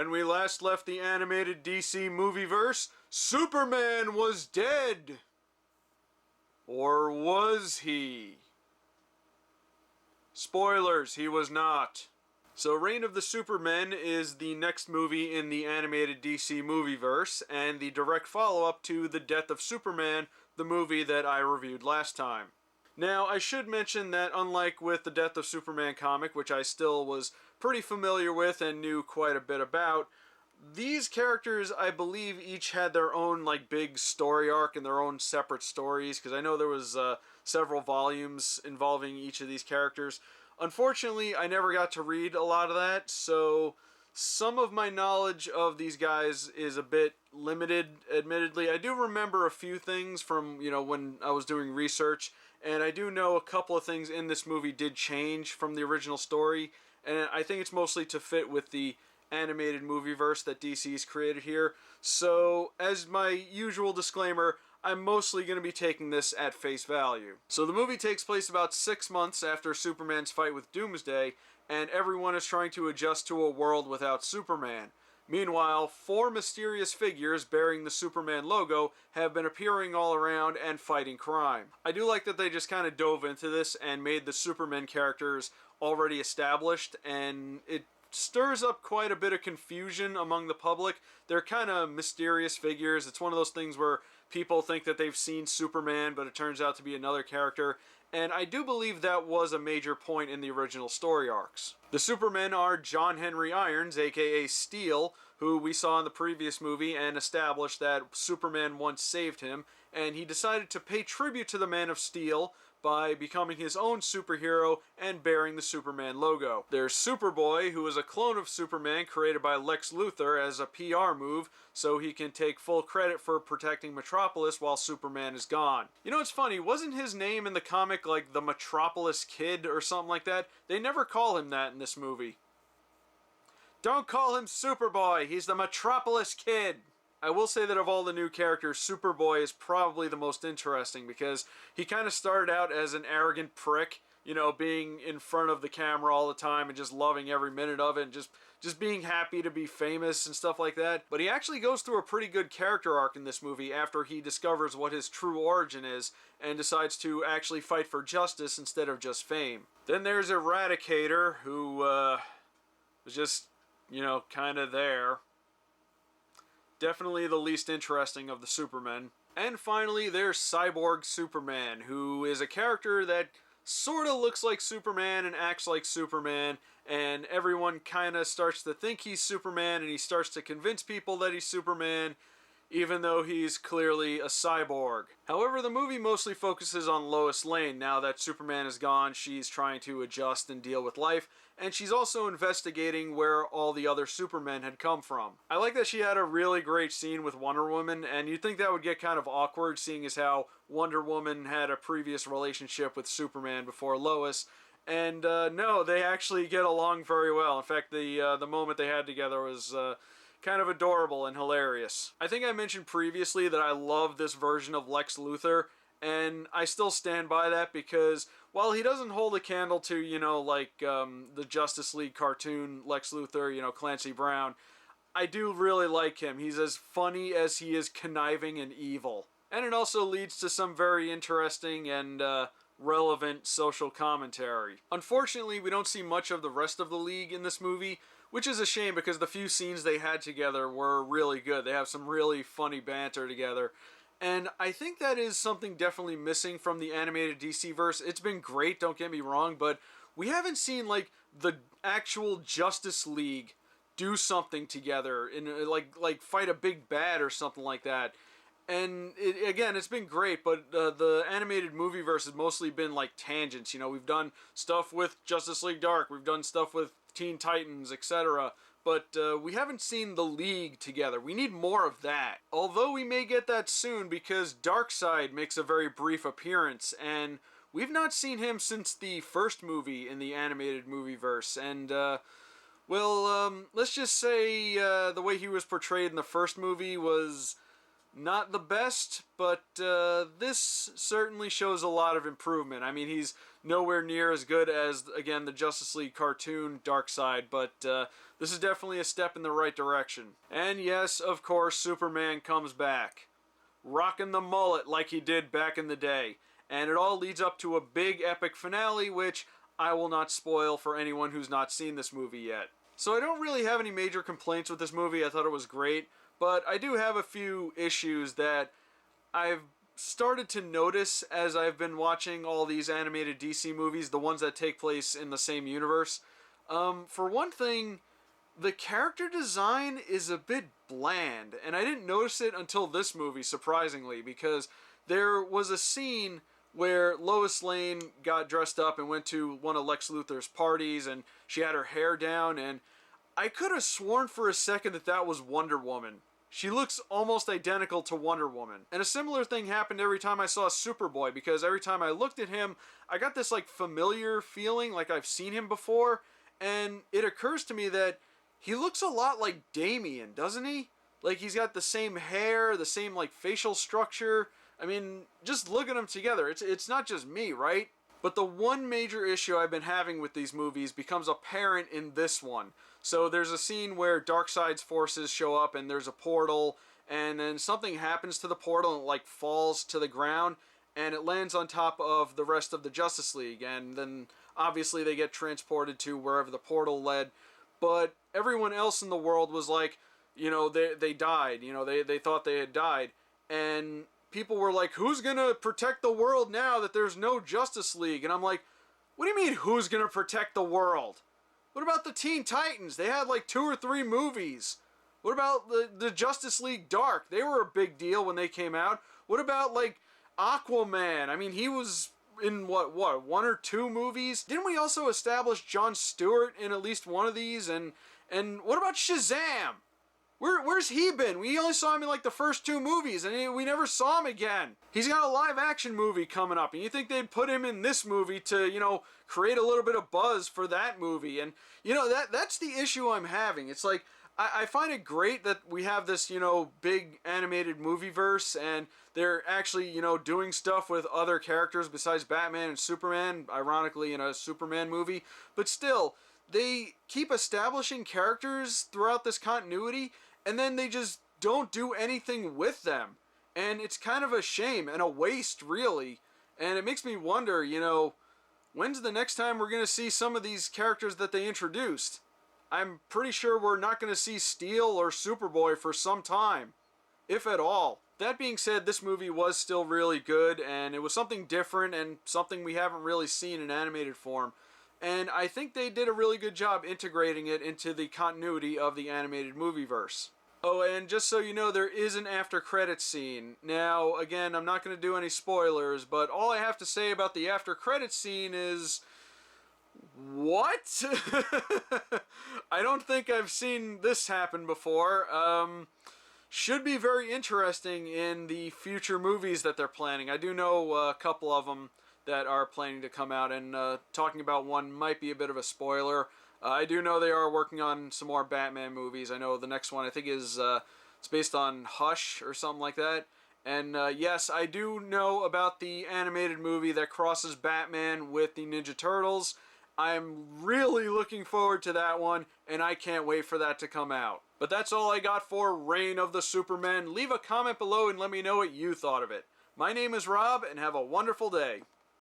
When we last left the animated DC movieverse, Superman was dead. Or was he? Spoilers, he was not. So Reign of the Supermen is the next movie in the animated DC movieverse, and the direct follow-up to The Death of Superman, the movie that I reviewed last time. Now, I should mention that unlike with the Death of Superman comic, which I still was pretty familiar with and knew quite a bit about, these characters, I believe, each had their own big story arc and their own separate stories, because I know there was several volumes involving each of these characters. Unfortunately, I never got to read a lot of that, so some of my knowledge of these guys is a bit limited, admittedly. I do remember a few things from, when I was doing research, and I do know a couple of things in this movie did change from the original story, and I think it's mostly to fit with the animated movieverse that DC's created here. So, as my usual disclaimer, I'm mostly going to be taking this at face value. So the movie takes place about 6 months after Superman's fight with Doomsday, and everyone is trying to adjust to a world without Superman. Meanwhile, 4 mysterious figures bearing the Superman logo have been appearing all around and fighting crime. I do like that they just kind of dove into this and made the Superman characters already established, and it stirs up quite a bit of confusion among the public. They're kind of mysterious figures. It's one of those things where people think that they've seen Superman, but it turns out to be another character. And I do believe that was a major point in the original story arcs. The Supermen are John Henry Irons, aka Steel, who we saw in the previous movie and established that Superman once saved him, and he decided to pay tribute to the Man of Steel by becoming his own superhero and bearing the Superman logo. There's Superboy, who is a clone of Superman created by Lex Luthor as a PR move, so he can take full credit for protecting Metropolis while Superman is gone. You know, it's funny, wasn't his name in the comic like the Metropolis Kid or something like that? They never call him that in this movie. Don't call him Superboy, he's the Metropolis Kid! I will say that of all the new characters, Superboy is probably the most interesting because he kind of started out as an arrogant prick, being in front of the camera all the time and just loving every minute of it and just being happy to be famous and stuff like that. But he actually goes through a pretty good character arc in this movie after he discovers what his true origin is and decides to actually fight for justice instead of just fame. Then there's Eradicator, who was just, kind of there. Definitely the least interesting of the Supermen. And finally, there's Cyborg Superman, who is a character that sort of looks like Superman and acts like Superman, and everyone kind of starts to think he's Superman, and he starts to convince people that he's Superman, even though he's clearly a cyborg. However, the movie mostly focuses on Lois Lane. Now that Superman is gone, she's trying to adjust and deal with life, and she's also investigating where all the other Supermen had come from. I like that she had a really great scene with Wonder Woman, and you'd think that would get kind of awkward, seeing as how Wonder Woman had a previous relationship with Superman before Lois. And no, they actually get along very well. In fact, the moment they had together was kind of adorable and hilarious. I think I mentioned previously that I love this version of Lex Luthor, and I still stand by that because while he doesn't hold a candle to, the Justice League cartoon Lex Luthor, Clancy Brown, I do really like him. He's as funny as he is conniving and evil. And it also leads to some very interesting and relevant social commentary. Unfortunately, we don't see much of the rest of the League in this movie, which is a shame because the few scenes they had together were really good. They have some really funny banter together. And I think that is something definitely missing from the animated DC-verse. It's been great, don't get me wrong, but we haven't seen, the actual Justice League do something together, in like fight a big bad or something like that. And again, it's been great, but the animated movieverse has mostly been tangents. We've done stuff with Justice League Dark, we've done stuff with Teen Titans, etc. But we haven't seen the League together. We need more of that. Although we may get that soon because Darkseid makes a very brief appearance, and we've not seen him since the first movie in the animated movieverse. And let's just say the way he was portrayed in the first movie was Not the best, but this certainly shows a lot of improvement. I mean, he's nowhere near as good as, again, the Justice League cartoon Darkseid, but this is definitely a step in the right direction. And yes, of course, Superman comes back, rocking the mullet like he did back in the day. And it all leads up to a big epic finale, which I will not spoil for anyone who's not seen this movie yet. So I don't really have any major complaints with this movie. I thought it was great. But I do have a few issues that I've started to notice as I've been watching all these animated DC movies, the ones that take place in the same universe. For one thing, the character design is a bit bland, and I didn't notice it until this movie, surprisingly, because there was a scene where Lois Lane got dressed up and went to one of Lex Luthor's parties, and she had her hair down, and I could have sworn for a second that that was Wonder Woman. She looks almost identical to Wonder Woman. And a similar thing happened every time I saw Superboy, because every time I looked at him, I got this like familiar feeling, like I've seen him before, and it occurs to me that he looks a lot like Damian, doesn't he? Like he's got the same hair, the same like facial structure. I mean, just look at them together. It's not just me, right? But the one major issue I've been having with these movies becomes apparent in this one. So there's a scene where Darkseid's forces show up and there's a portal, and then something happens to the portal and it like falls to the ground and it lands on top of the rest of the Justice League, and then obviously they get transported to wherever the portal led. But everyone else in the world was like, you know, they died, you know, they thought they had died, and people were like, who's gonna protect the world now that there's no Justice League? And I'm like, what do you mean who's gonna protect the world? What about the Teen Titans? They had like 2 or 3 movies. What about the Justice League Dark? They were a big deal when they came out. What about like Aquaman? I mean, he was in what 1 or 2 movies? Didn't we also establish Jon Stewart in at least one of these? And what about Shazam? Where's he been? We only saw him in like the first 2 movies, and we never saw him again. He's got a live action movie coming up, and you think they'd put him in this movie to, you know, create a little bit of buzz for that movie. And, you know, that's the issue I'm having. It's like, I find it great that we have this, you know, big animated movie verse, and they're actually, you know, doing stuff with other characters besides Batman and Superman, ironically in a Superman movie. But still, they keep establishing characters throughout this continuity, and then they just don't do anything with them. And it's kind of a shame and a waste, really. And it makes me wonder, you know, when's the next time we're going to see some of these characters that they introduced? I'm pretty sure we're not going to see Steel or Superboy for some time, if at all. That being said, this movie was still really good, and it was something different and something we haven't really seen in animated form. And I think they did a really good job integrating it into the continuity of the animated movieverse. Oh, and just so you know, there is an after-credits scene. Now, again, I'm not going to do any spoilers, but all I have to say about the after-credits scene is... what? I don't think I've seen this happen before. Should be very interesting in the future movies that they're planning. I do know a couple of them that are planning to come out, and talking about one might be a bit of a spoiler. I do know they are working on some more Batman movies. I know the next one, I think, is it's based on Hush or something like that. And yes, I do know about the animated movie that crosses Batman with the Ninja Turtles. I'm really looking forward to that one, and I can't wait for that to come out. But that's all I got for Reign of the Supermen. Leave a comment below and let me know what you thought of it. My name is Rob, and have a wonderful day.